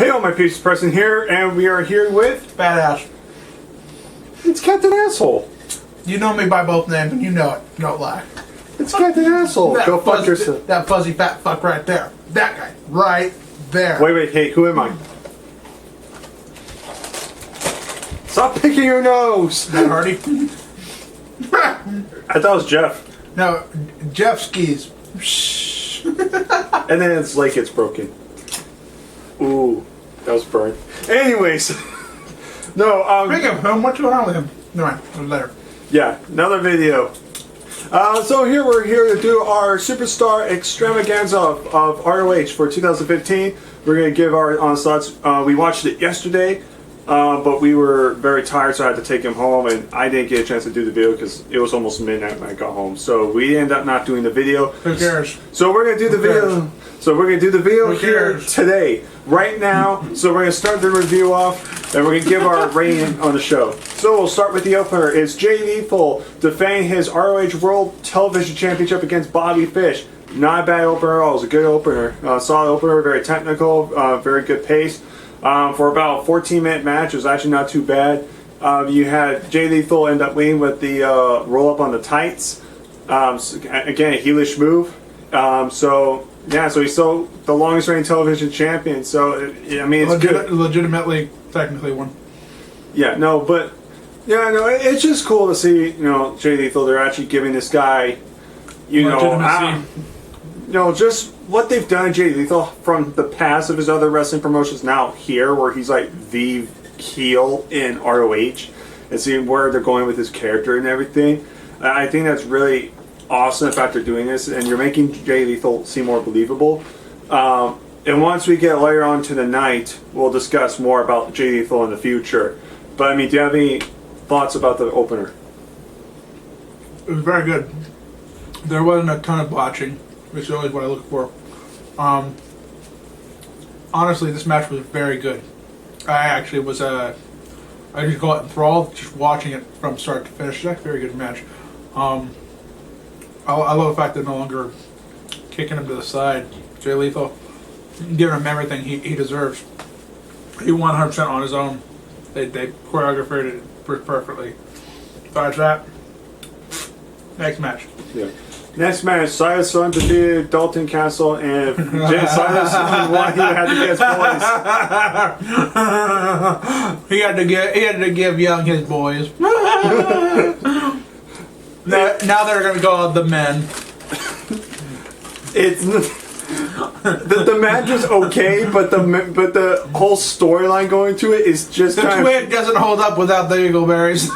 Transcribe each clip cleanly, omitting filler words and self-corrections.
Hey, all my peeps, Preston here, and we are here with Badass. it's Captain Asshole. You know me by both names, and you know it. Don't lie. It's Captain Asshole. Go fuck yourself. That fuzzy fat fuck right there. That guy. Right there. Wait, hey, who am I? Stop picking your nose! That Hardy? I thought it was Jeff. No, Jeff skis. And then it's like it's broken. Ooh, that was burned. Anyways, no, Speaking of him, what's going on with him? Never mind, it was later. yeah, another video. So here we're here to do our Superstar Extravaganza of ROH for 2015. We're going to give our honest thoughts. We watched it yesterday, but we were very tired, so I had to take him home, and I didn't get a chance to do the video because it was almost midnight when I got home. So we ended up not doing the video. Who cares? So we're going to do the video. So we're going to do the video here today, right now. So we're going to start the review off, and we're going to give our rating on the show. So we'll start with the opener. It's Jay Lethal defending his ROH World Television Championship against Bobby Fish. Not a bad opener at all. It was a good opener. Solid opener, very technical, very good pace. For about a 14-minute match, it was actually not too bad. You had Jay Lethal end up winning with the roll-up on the tights. Again, a heelish move. So he's still the longest reigning television champion. So, I mean, it's good. Legitimately, technically one. Yeah, no, but, yeah, no, it's just cool to see, Jay Lethal, they're actually giving this guy, just what they've done to Jay Lethal from the past of his other wrestling promotions now here, where he's like the heel in ROH, and seeing where they're going with his character and everything. I think that's really awesome, the fact they're doing this, and you're making Jay Lethal seem more believable. And once we get later on to the night, we'll discuss more about Jay Lethal in the future. But I mean, do you have any thoughts about the opener? It was very good. There wasn't a ton of botching, which is always what I look for. Honestly, this match was very good. I actually was I just call it enthralled just watching it from start to finish. It's actually a very good match. I love the fact they're no longer kicking him to the side. Jay Lethal, giving him everything he deserves. He 100% on his own. They choreographed it perfectly. Besides that, next match. Yeah. Next match, Silas Son defeated Dalton Castle, and Silas won. He had to get his boys. He had to give Young his boys. Now they're gonna go the men. It's the match was okay, but the whole storyline going to it is just the twig doesn't hold up without the Eagleberries.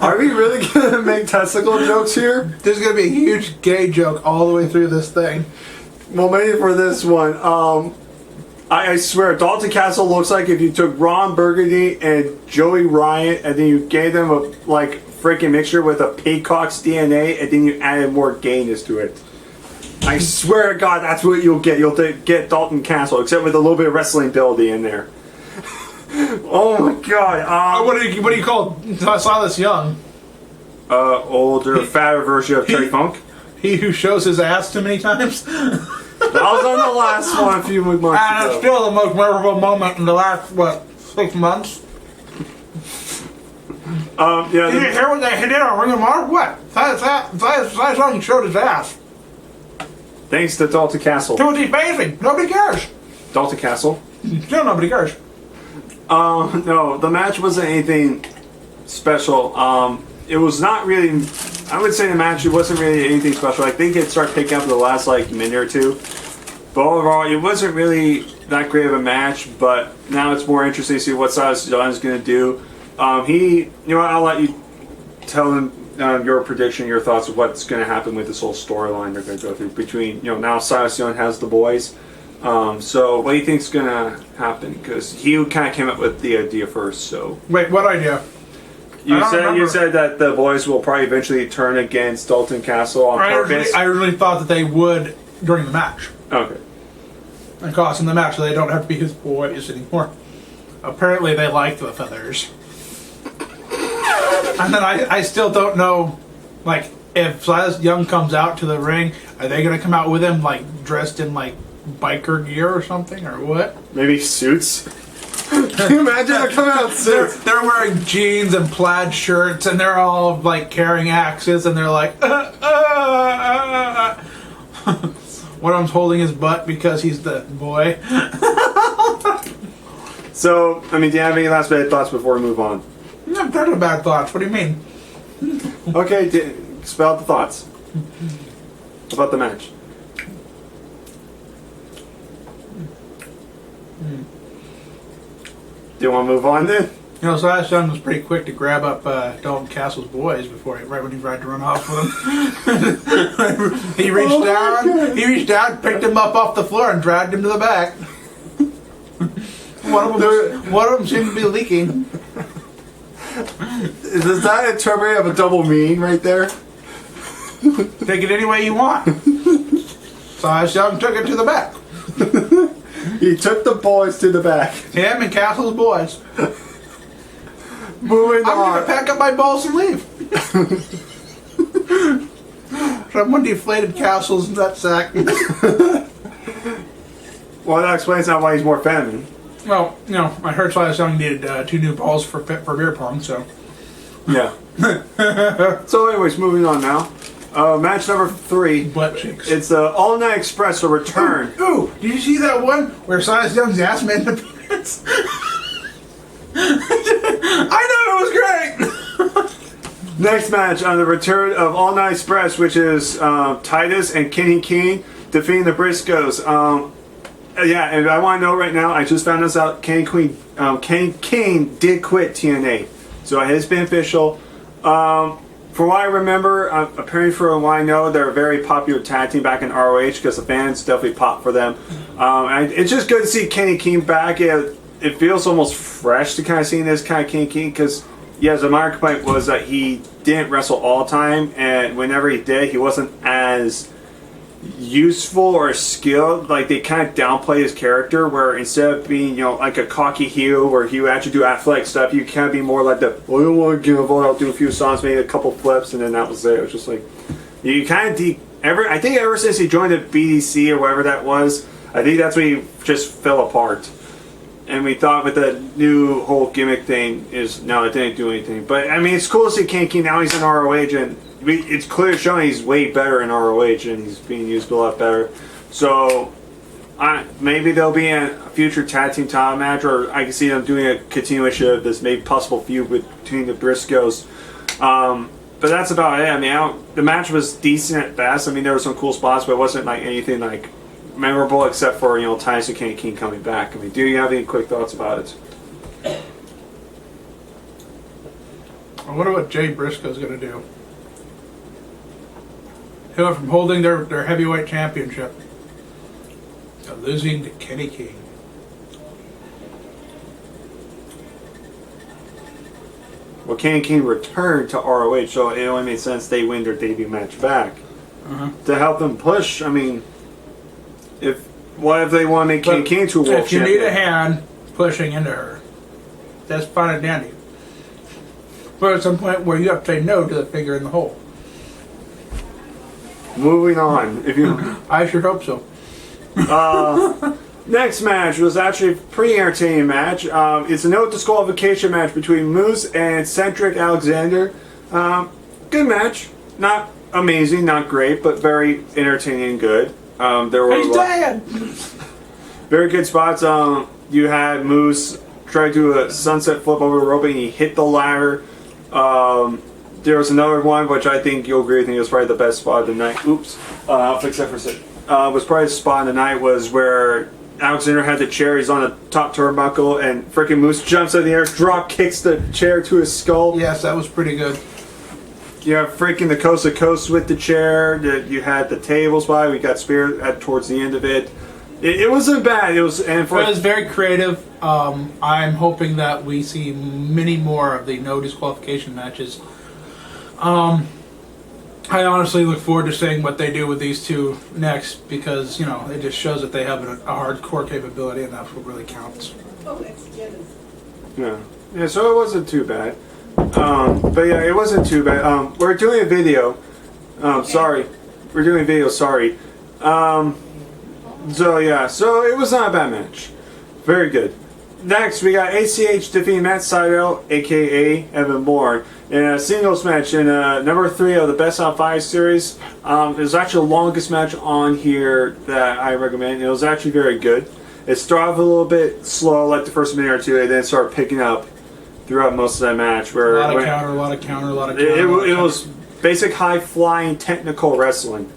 Are we really gonna make testicle jokes here? There's gonna be a huge gay joke all the way through this thing. Well, maybe for this one. I swear, Dalton Castle looks like if you took Ron Burgundy and Joey Ryan, and then you gave them a freaking mixture with a peacock's DNA, and then you added more gayness to it. I swear to God, that's what you'll get. You'll get Dalton Castle, except with a little bit of wrestling ability in there. Oh my God! What do you call Silas Young? Older, fatter version of Terry Funk. He who shows his ass too many times. I was on the last one a few months ago. And it's still the most memorable moment in the last 6 months. Yeah. Did you hear what they did on Ring of Honor? What? Silas Young showed his ass. Thanks to Dalton Castle. Who's he facing? Nobody cares. Dalton Castle. Still nobody cares. No, the match wasn't anything special. It was not really. I would say the match, it wasn't really anything special. I think it started picking up in the last minute or two. But overall, it wasn't really that great of a match. But now it's more interesting to see what Silas Young is going to do. I'll let you tell them your prediction, your thoughts of what's going to happen with this whole storyline they're going to go through between, now Silas Young has the boys. So what do you think's going to happen? Because he kind of came up with the idea first. So wait, what idea? You said that the boys will probably eventually turn against Dalton Castle on purpose. I really thought that they would during the match. Okay. And costing the match, so they don't have to be his boys anymore. Apparently, they like the feathers. And then I still don't know, if Silas Young comes out to the ring, are they going to come out with him dressed in biker gear or something, or what? Maybe suits. Can you imagine they're coming out in suits? They're wearing jeans and plaid shirts, and they're all like carrying axes, and they're like, One of them's holding his butt because he's the boy. So, I mean, do you have any last bad thoughts before we move on? I'm talking about thoughts. What do you mean? Okay, spell out the thoughts about the match. Do you want to move on then? You know, Silas Young was pretty quick to grab up Dalton Castle's boys right when he tried to run off with them. He reached down, picked him up off the floor, and dragged him to the back. One of them seemed to be leaking. Is that interpretation of a double meaning right there? Take it any way you want. Silas Young took it to the back. He took the boys to the back. Him and Castle's boys. Moving I'm on. gonna pack up my balls and leave. Someone deflated Castle's nutsack. Well, that explains now why he's more feminine. Well, you know, I heard Silas Young needed 2 new balls for beer pong, so. Yeah. So, anyways, moving on now. Match number 3. Butt cheeks. It's the All Night Express, a return. Ooh, did you see that one where Silas Young's ass made an appearance? I know, it was great! Next match on the return of All Night Express, which is Titus and Kenny King defeating the Briscoes. Yeah, and I want to know right now, I just found this out, Kenny King did quit TNA. So it has been official. From what I remember, apparently from what I know, they're a very popular tag team back in ROH because the fans definitely pop for them. And it's just good to see Kenny King back. It feels almost fresh to kind of see this kind of Kenny King because, yeah, the minor complaint was that he didn't wrestle all the time, and whenever he did, he wasn't as useful or skilled. Like, they kind of downplay his character, where instead of being, you know, like a cocky heel where he would actually do athletic stuff, you kind of be more like the, well, I don't want to give up, I'll do a few songs, maybe a couple flips, and then that was it. It was just like, you kind of I think ever since he joined the BDC or whatever that was, I think that's when he just fell apart. And we thought with the new whole gimmick thing no, it didn't do anything. But I mean, it's cool to see Kenny King now. He's in ROH, and it's clear showing he's way better in ROH, and he's being used a lot better. So maybe there'll be a future tag team title match, or I can see them doing a continuation of this maybe possible feud between the Briscoes. But that's about it. I mean, the match was decent at best. I mean, there were some cool spots, but it wasn't like anything like memorable except for, you know, Titus and Kenny King coming back. I mean, do you have any quick thoughts about it? I wonder what Jay Briscoe's going to do. He went from holding their heavyweight championship to losing to Kenny King. Well, Kenny King returned to ROH, so it only made sense they win their debut match back. To help them push, I mean, what if they want to make Kenny King to a world If you champion? need a hand pushing into her, that's fine and dandy. But at some point where you have to say no to the finger in the hole. Moving on. I sure hope so. Next match was actually a pretty entertaining match. It's a no disqualification match between Moose and Cedric Alexander. Good match. Not amazing, not great, but very entertaining and good. There were He's dead! very good spots. You had Moose try to do a sunset flip over the rope and he hit the ladder. There was another one which I think you'll agree with me was probably the best spot of the night. Oops. I'll fix that for a second. Was probably the spot of the night was where Alexander had the chair, he's on the top turnbuckle, and freaking Moose jumps in the air, drop kicks the chair to his skull. Yes, that was pretty good. You have freaking the coast to coast with the chair. You had the table spot. We got Spear towards the end of it. It wasn't bad. It was very creative. I'm hoping that we see many more of the no disqualification matches. I honestly look forward to seeing what they do with these two next because, you know, it just shows that they have a hardcore capability and that's what really counts. Yeah, so it wasn't too bad. But yeah, it wasn't too bad. We're doing a video. Sorry. We're doing a video, sorry. So yeah, so it was not a bad match. Very good. Next, we got ACH defeating Matt Sydal, aka Evan Bourne, in a singles match in number 3 of the Best of 5 series. It was actually the longest match on here that I recommend. It was actually very good. It started off a little bit slow, like the first minute or two, and then started picking up throughout most of that match. Where a lot of counter, a lot of counter, a lot of counter. It was basic high-flying technical wrestling.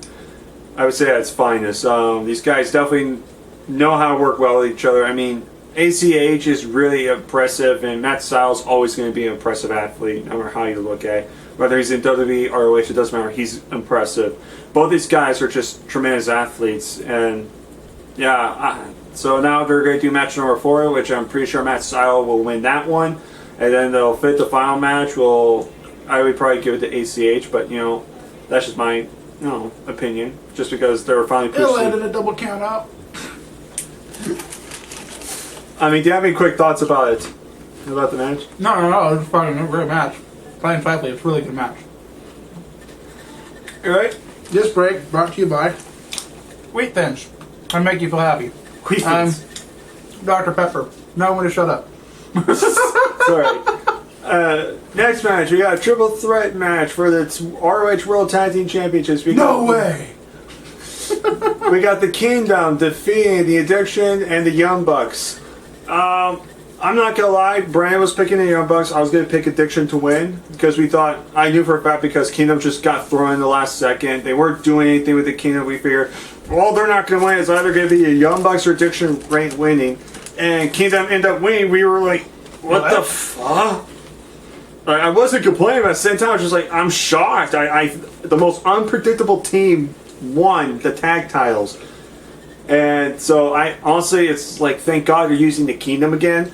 I would say at its finest. These guys definitely know how to work well with each other. I mean, ACH is really impressive, and Matt Styles always going to be an impressive athlete, no matter how you look at it. Whether he's in WWE or ROH, it doesn't matter. He's impressive. Both these guys are just tremendous athletes, and yeah. So now they're going to do match number 4, which I'm pretty sure Matt Styles will win that one, and then they'll fit the final match. I would probably give it to ACH, but that's just my opinion. Just because they were finally pushed. It'll end in a double count out. I mean, do you have any quick thoughts about it? About the match? No. It was fucking a great match. Plain and frankly, it's a really good match. Alright. This break brought to you by Wheat Thins. I make you feel happy. Wheat Thins. Dr. Pepper. Know when to shut up. Sorry. Next match, we got a triple threat match for the ROH World Tag Team Championships. No way! We got the Kingdom defeating the Addiction and the Young Bucks. I'm not gonna lie, Brandon was picking the Young Bucks. I was gonna pick Addiction to win because I knew for a fact because Kingdom just got thrown in the last second. They weren't doing anything with the Kingdom. We figured, well, they're not gonna win. It's either gonna be a Young Bucks or Addiction winning, and Kingdom ended up winning. We were like, what the fuck? I wasn't complaining, but at the same time, I was just like, I'm shocked. The most unpredictable team won the tag titles. And so honestly, it's like, thank God you're using the Kingdom again.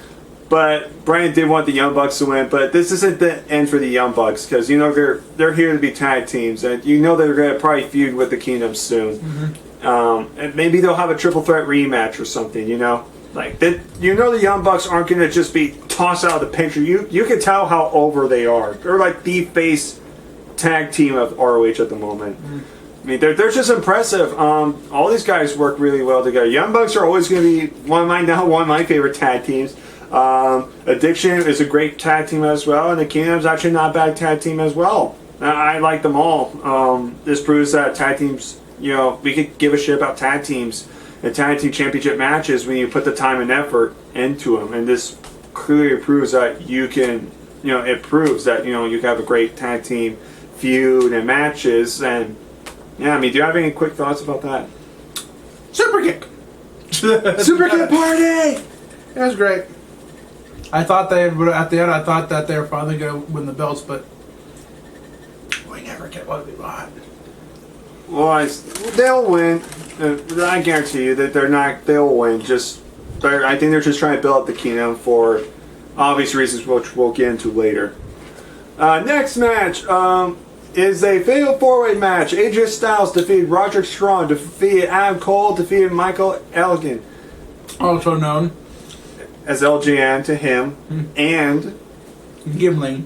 But Brian did want the Young Bucks to win, but this isn't the end for the Young Bucks because they're here to be tag teams, and they're going to probably feud with the Kingdom soon. Mm-hmm. And maybe they'll have a triple threat rematch or something. Like that. The Young Bucks aren't going to just be tossed out of the picture. You can tell how over they are. They're like the face tag team of ROH at the moment. Mm-hmm. I mean, they're just impressive. All these guys work really well together. Young Bucks are always going to be one of my favorite tag teams. Addiction is a great tag team as well, and the Kingdom's actually not a bad tag team as well. I like them all. This proves that tag teams, we could give a shit about tag teams and tag team championship matches when you put the time and effort into them. And this clearly proves that you can, it proves that, you can have a great tag team feud and matches. And yeah, I mean, do you have any quick thoughts about that? Super kick! Super kick party! It was great. I thought at the end, I thought that they were finally going to win the belts, but we never get what we want. Well, they'll win. I guarantee you that they'll win. I think they're just trying to build up the Kingdom for obvious reasons, which we'll get into later. Next match is a fatal 4-way match. AJ Styles defeated Roderick Strong, defeated Adam Cole, defeated Michael Elgin. Also known as LGN to him, and Gimling.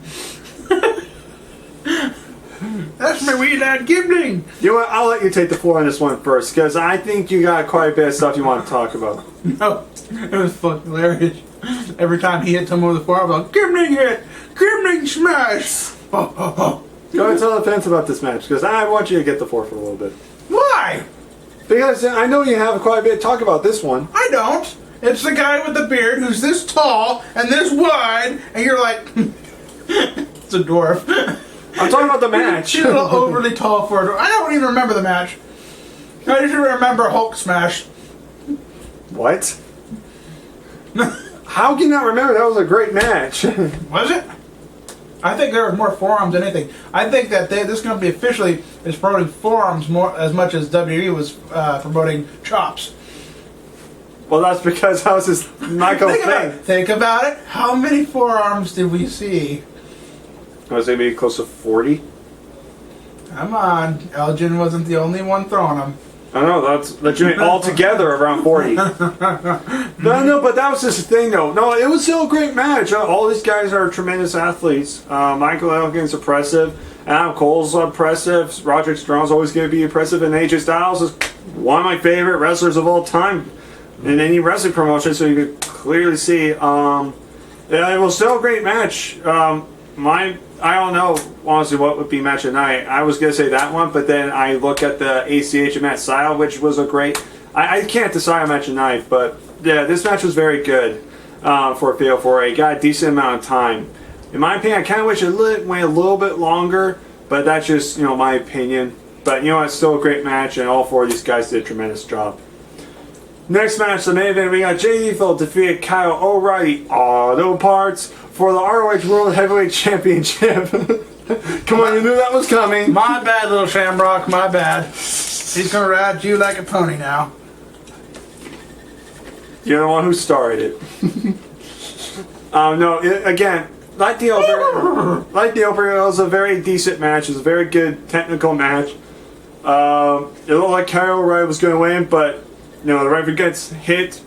That's my wee lad Gimling! You know what, I'll let you take the floor on this one first, because I think you got quite a bit of stuff you want to talk about. No, it was fucking hilarious. Every time he hit someone with the floor, I was like, Gimling hit! Gimling smash! Go ahead and tell the fans about this match, because I want you to get the floor for a little bit. Why? Because I know you have quite a bit to talk about this one. I don't. It's the guy with the beard who's this tall and this wide, and you're like, it's a dwarf. I'm talking about the match. She's a little overly tall for a dwarf. I don't even remember the match. I just remember Hulk smash. What? How can you not remember? That was a great match. Was it? I think there was more forearms than anything. I think that this company officially is promoting forearms more as much as WWE was promoting chops. Well, that's because that was his Michael's thing. Think about it. How many forearms did we see? I was maybe close to 40. Come on, Elgin wasn't the only one throwing them. I know, that's you mean all together around 40. No, but that was just the thing, though. No, it was still a great match. All these guys are tremendous athletes. Michael Elgin's impressive. Adam Cole's impressive. Roderick Strong's always going to be impressive. And AJ Styles is one of my favorite wrestlers of all time in any wrestling promotion, so you could clearly see. It was still a great match. I don't know, honestly, what would be match of the night. I was going to say that one, but then I look at the ACH and Matt Syle, which was a great... I can't decide on match of the night, but yeah, this match was very good for Fatal 4A. Got a decent amount of time. In my opinion, I kind of wish it went a little bit longer, but that's just, my opinion. But, it's still a great match, and all four of these guys did a tremendous job. Next match, the main event, we got Jay Lethal defeated Kyle O'Reilly Auto Parts for the ROH World Heavyweight Championship. Come on, you knew that was coming. My bad, little Shamrock, my bad. He's gonna ride you like a pony now. You're the one who started it. Again, like the opener, it was a very decent match. It was a very good technical match. It looked like Kyle O'Reilly was going to win, but the referee gets hit.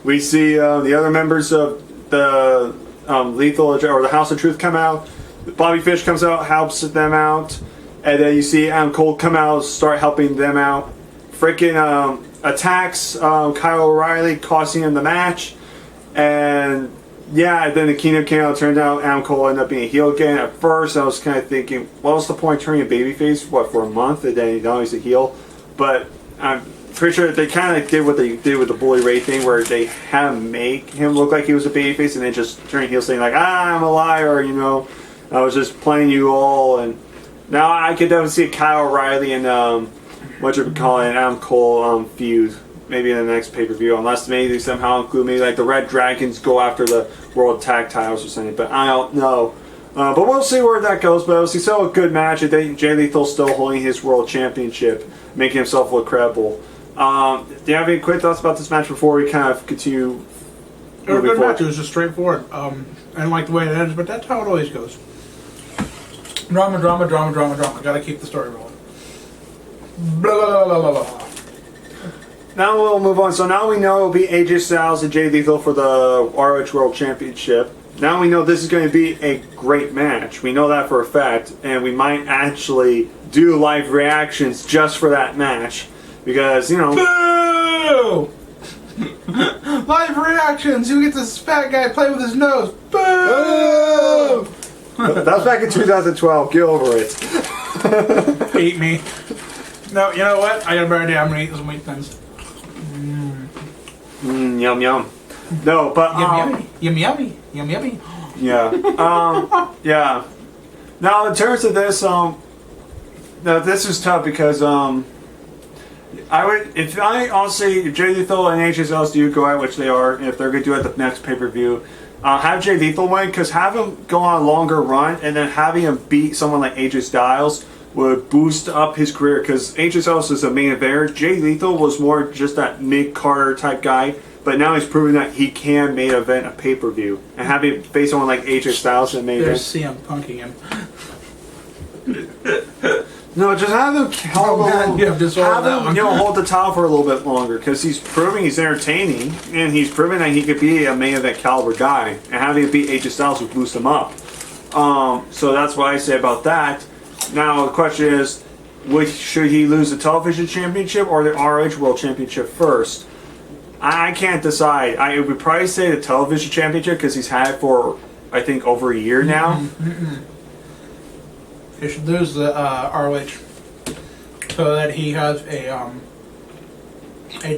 We see the other members of the Lethal or the House of Truth come out. Bobby Fish comes out, helps them out, and then you see Adam Cole come out, start helping them out. Freaking attacks Kyle O'Reilly, costing him the match, and then the Kingdom came out. Turned out Adam Cole ended up being a heel again. At first, I was kind of thinking, what was the point of turning a babyface? For a month, and then now he's a heel. But I'm pretty sure they kind of did what they did with the Bully Ray thing, where they had him make him look like he was a babyface, and then just turn heel, saying like, I'm a liar, I was just playing you all. And now I could definitely see Kyle O'Reilly and Adam Cole feud, maybe in the next pay-per-view, unless maybe they somehow include maybe like the Red Dragons go after the World Tag Titles or something, but I don't know. But we'll see where that goes. But it was still a good match. I think Jay Lethal's still holding his World Championship, making himself look credible. Do you have any quick thoughts about this match before we kind of continue? It was a good match. It was just straightforward. I didn't like the way it ends, but that's how it always goes. Drama. Gotta keep the story rolling. Blah, blah, blah, blah, blah. Now we'll move on. So now we know it'll be AJ Styles and Jay Lethal for the ROH World Championship. Now we know this is going to be a great match. We know that for a fact, and we might actually do live reactions just for that match. Because, Boo! Live reactions! You get this fat guy play with his nose. Boo! That was back in 2012. Get over it. Eat me. No, you know what? I got a better idea. I'm going to eat some wheat thins. Yum yum. No, but yummy. Yeah. Yeah. Now in terms of this, now this is tough because if Jay Lethal and AJ Styles do go out, which they are, and if they're going to do it at the next pay-per-view, have Jay Lethal win, because have him go on a longer run and then having him beat someone like AJ Styles would boost up his career, because AJ Styles is a main eventer. Jay Lethal was more just that mid-carder type guy, but now he's proven that he can main event a pay-per-view, and having face someone like AJ Styles in main event. There's CM punking him. No, just have him hold the title for a little bit longer, because he's proving he's entertaining, and he's proven that he could be a main event caliber guy, and having him beat AJ Styles would boost him up. So that's what I say about that. Now the question is, should he lose the television championship or the ROH World Championship first? I can't decide. I would probably say the television championship, because he's had it for, I think, over a year now. He should lose the ROH so that he has a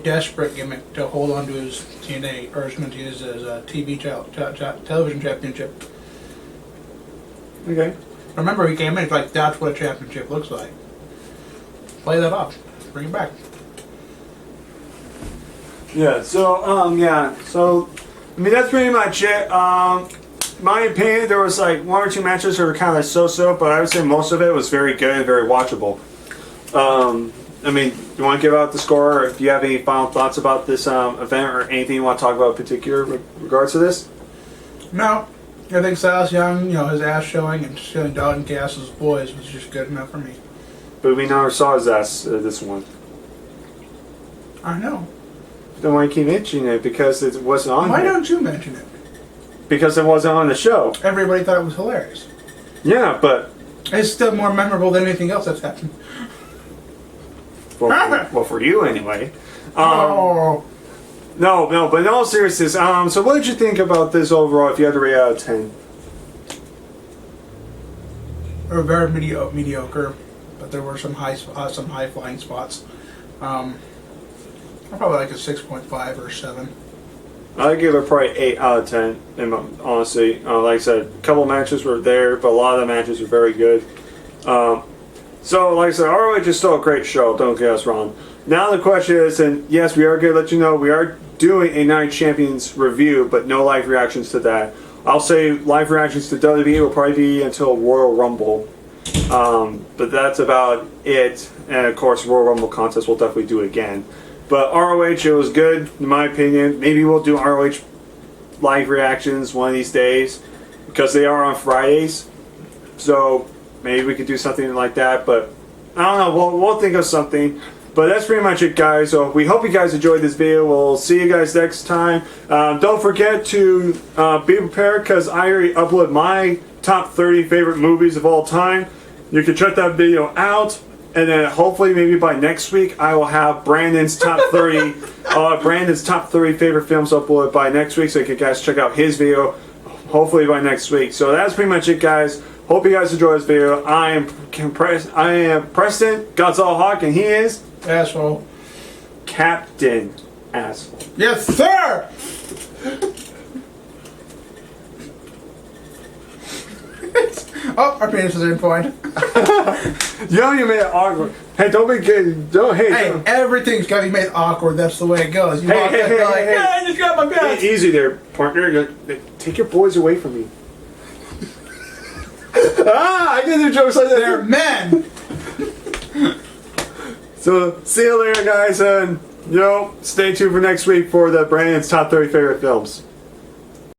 desperate gimmick to hold on to his TNA, or to use his television championship. Okay. Remember, he came in like, that's what a championship looks like. Play that off. Bring it back. Yeah. So So, I mean, that's pretty much it. My opinion, there was like one or two matches that were kind of like so-so, but I would say most of it was very good and very watchable. I mean, you want to give out the score, or if you have any final thoughts about this event, or anything you want to talk about in particular with regards to this? No. I think Styles Young, his ass showing and showing Dalton Castle's boys was just good enough for me. But we never saw his ass this one. I know. Then why you keep mentioning it? Because it wasn't on Why here. don't you mention it? Because it wasn't on the show. Everybody thought it was hilarious. Yeah, but... It's still more memorable than anything else that's happened. Well, for you anyway. Oh, No, but in all seriousness, so what did you think about this overall if you had to rate out of 10? they were very mediocre, but there were some high flying spots. I probably like a 6.5 or 7. I'd give it probably 8 out of 10, honestly. Like I said, a couple matches were there, but a lot of the matches were very good. So, like I said, ROH is still a great show, don't get us wrong. Now the question is, and yes, we are going to let you know, we are doing a Night Champions review, but no live reactions to that. I'll say live reactions to WWE will probably be until Royal Rumble. But that's about it. And of course, Royal Rumble contest we'll definitely do again. But ROH, it was good, in my opinion. Maybe we'll do ROH live reactions one of these days, because they are on Fridays. So maybe we could do something like that. But I don't know, we'll think of something. But that's pretty much it, guys. So we hope you guys enjoyed this video. We'll see you guys next time. Don't forget to be prepared, because I already uploaded my top 30 favorite movies of all time. You can check that video out. And then hopefully maybe by next week I will have Brandon's top 30 favorite films uploaded by next week, so you can guys check out his video hopefully by next week. So that's pretty much it, guys. Hope you guys enjoy this video. I am Preston, Godzilla Hawk, and he is asshole. Captain Asshole. Yes, sir. Oh, our penis is in point. Yo, you made it awkward. Hey, don't be good. Don't, Hey, everything's got to be made awkward. That's the way it goes. You walk in, you're like, yeah, I just got my best. Easy there, partner. Take your boys away from me. I can do jokes like that. They're men. So, see you later, guys, and, stay tuned for next week for the Brandon's top 30 favorite films.